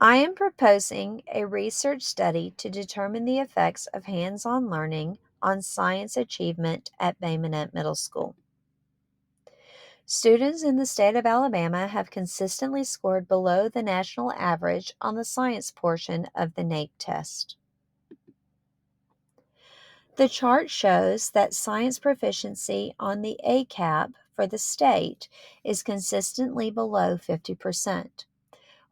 I am proposing a research study to determine the effects of hands-on learning on science achievement at Bay Minette Middle School. Students in the state of Alabama have consistently scored below the national average on the science portion of the NAEP test. The chart shows that science proficiency on the ACAP for the state is consistently below 50%.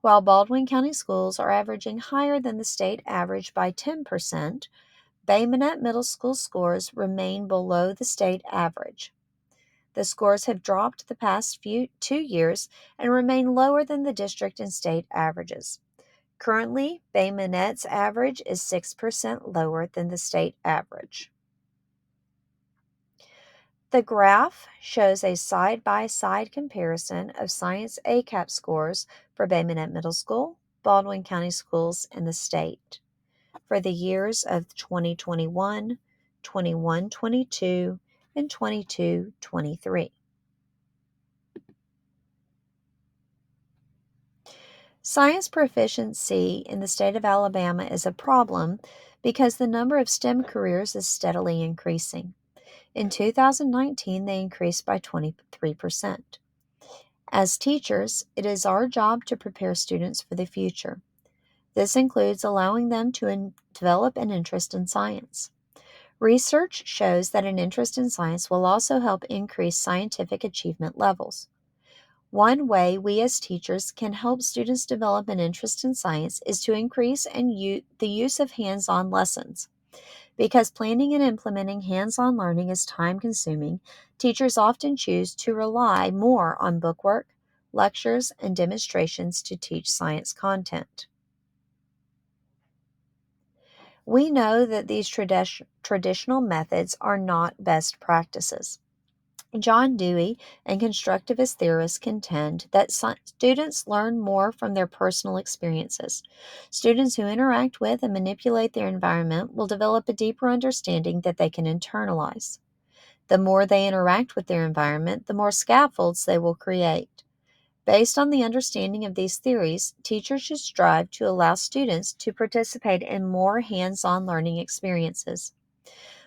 While Baldwin County schools are averaging higher than the state average by 10%, Bay Minette Middle School scores remain below the state average. The scores have dropped the past 2 years and remain lower than the district and state averages. Currently, Bay Minette's average is 6% lower than the state average. The graph shows a side-by-side comparison of science ACAP scores for Bay Minette Middle School, Baldwin County schools, and the state for the years of 2021, 21-22, and 22-23. Science proficiency in the state of Alabama is a problem because the number of STEM careers is steadily increasing. In 2019, they increased by 23%. As teachers, it is our job to prepare students for the future. This includes allowing them to develop an interest in science. Research shows that an interest in science will also help increase scientific achievement levels. One way we as teachers can help students develop an interest in science is to increase the use of hands-on lessons. Because planning and implementing hands-on learning is time-consuming, teachers often choose to rely more on bookwork, lectures, and demonstrations to teach science content. We know that these traditional methods are not best practices. John Dewey and constructivist theorists contend that students learn more from their personal experiences. Students who interact with and manipulate their environment will develop a deeper understanding that they can internalize. The more they interact with their environment, the more scaffolds they will create. Based on the understanding of these theories, teachers should strive to allow students to participate in more hands-on learning experiences.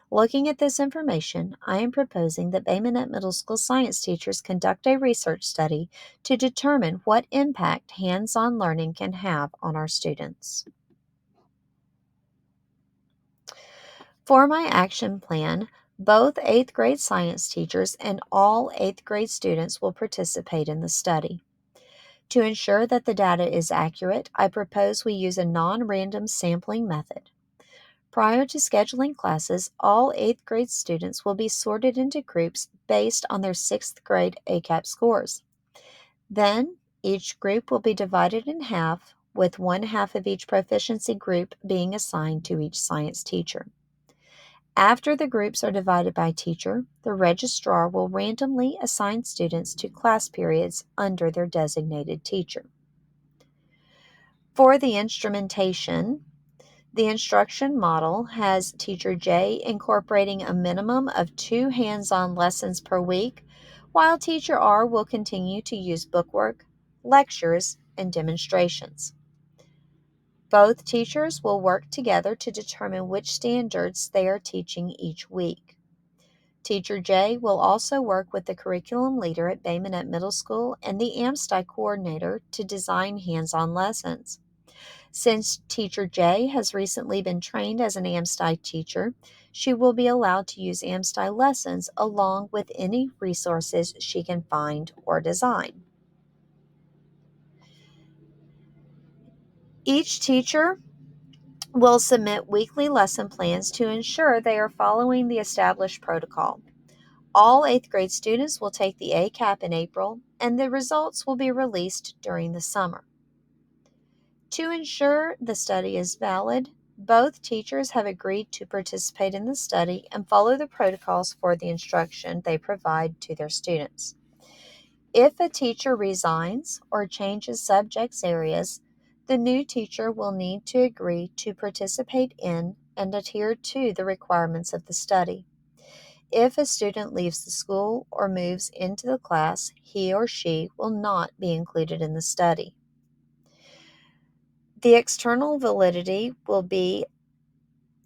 Looking at this information, I am proposing that Bay Minette Middle School science teachers conduct a research study to determine what impact hands-on learning can have on our students. For my action plan, both 8th grade science teachers and all 8th grade students will participate in the study. To ensure that the data is accurate, I propose we use a non-random sampling method. Prior to scheduling classes, all 8th grade students will be sorted into groups based on their 6th grade ACAP scores. Then, each group will be divided in half, with one half of each proficiency group being assigned to each science teacher. After the groups are divided by teacher, the registrar will randomly assign students to class periods under their designated teacher. For the instrumentation, the instruction model has Teacher J incorporating a minimum of 2 hands-on lessons per week, while Teacher R will continue to use bookwork, lectures, and demonstrations. Both teachers will work together to determine which standards they are teaching each week. Teacher J will also work with the curriculum leader at Bay Minette Middle School and the AMSTI coordinator to design hands-on lessons. Since Teacher J has recently been trained as an AMSTI teacher, she will be allowed to use AMSTI lessons along with any resources she can find or design. Each teacher will submit weekly lesson plans to ensure they are following the established protocol. All 8th grade students will take the ACAP in April, and the results will be released during the summer. To ensure the study is valid, both teachers have agreed to participate in the study and follow the protocols for the instruction they provide to their students. If a teacher resigns or changes subjects areas, the new teacher will need to agree to participate in and adhere to the requirements of the study. If a student leaves the school or moves into the class, he or she will not be included in the study. The external validity will be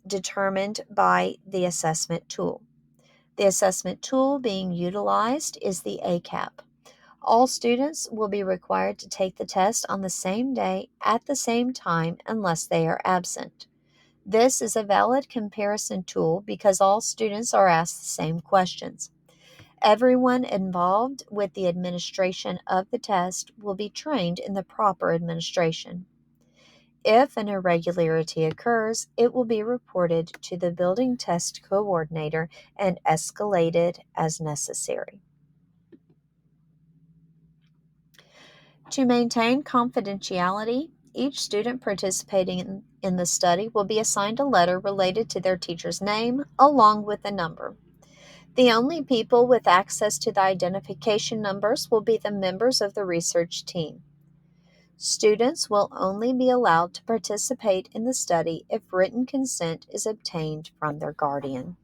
determined by the assessment tool. The assessment tool being utilized is the ACAP. All students will be required to take the test on the same day at the same time unless they are absent. This is a valid comparison tool because all students are asked the same questions. Everyone involved with the administration of the test will be trained in the proper administration. If an irregularity occurs, it will be reported to the building test coordinator and escalated as necessary. To maintain confidentiality, each student participating in the study will be assigned a letter related to their teacher's name along with a number. The only people with access to the identification numbers will be the members of the research team. Students will only be allowed to participate in the study if written consent is obtained from their guardian.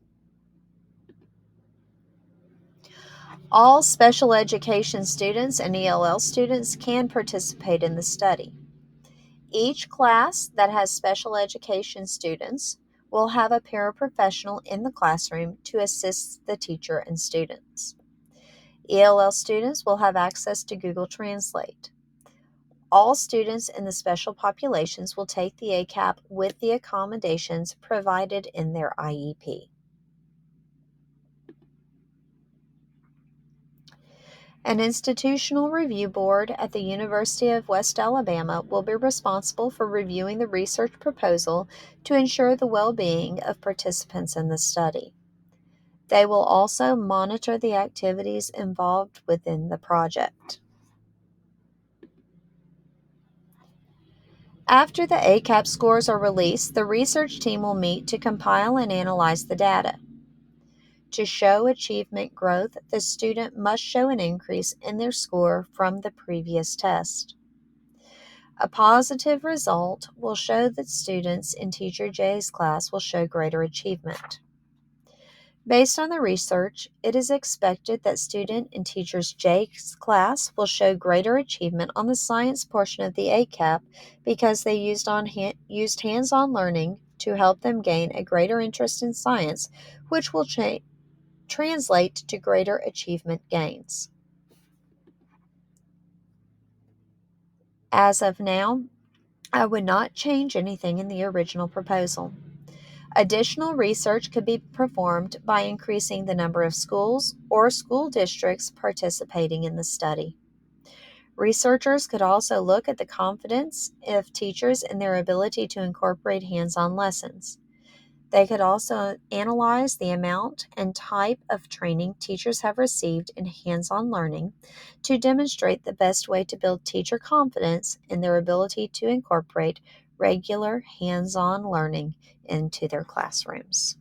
All special education students and ELL students can participate in the study. Each class that has special education students will have a paraprofessional in the classroom to assist the teacher and students. ELL students will have access to Google Translate. All students in the special populations will take the ACAP with the accommodations provided in their IEP. An institutional review board at the University of West Alabama will be responsible for reviewing the research proposal to ensure the well-being of participants in the study. They will also monitor the activities involved within the project. After the ACAP scores are released, the research team will meet to compile and analyze the data. To show achievement growth, the student must show an increase in their score from the previous test. A positive result will show that students in Teacher J's class will show greater achievement. Based on the research, it is expected that student in Teacher J's class will show greater achievement on the science portion of the ACAP because they used hands-on learning to help them gain a greater interest in science, which will translate to greater achievement gains. As of now, I would not change anything in the original proposal. Additional research could be performed by increasing the number of schools or school districts participating in the study. Researchers could also look at the confidence of teachers in their ability to incorporate hands-on lessons. They could also analyze the amount and type of training teachers have received in hands-on learning to demonstrate the best way to build teacher confidence in their ability to incorporate regular hands-on learning into their classrooms.